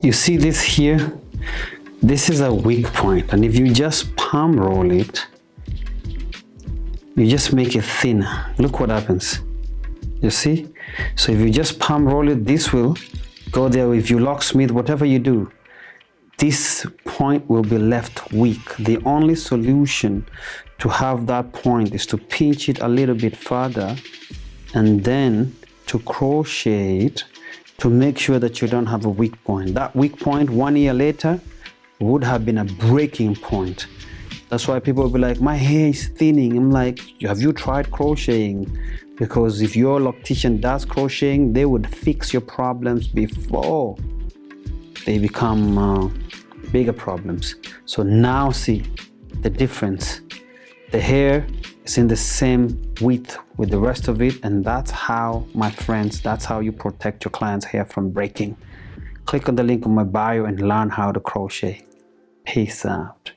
You see this here? This is a weak point, and if you just palm roll it, you just make it thinner. Look what happens. You see? So if you just palm roll it, this will go there. If you locksmith, whatever you do, this point will be left weak. The only solution to have that point is to pinch it a little bit further and then to crochet it to make sure that you don't have a weak point. That weak point 1 year later would have been a breaking point. That's why people will be like, my hair is thinning. I'm like, have you tried crocheting? Because if your loctician does crocheting, they would fix your problems before they become bigger problems. So now see the difference. The hair is in the same width with the rest of it, and that's how, my friends, that's how you protect your client's hair from breaking. Click on the link in my bio and learn how to crochet. Peace out.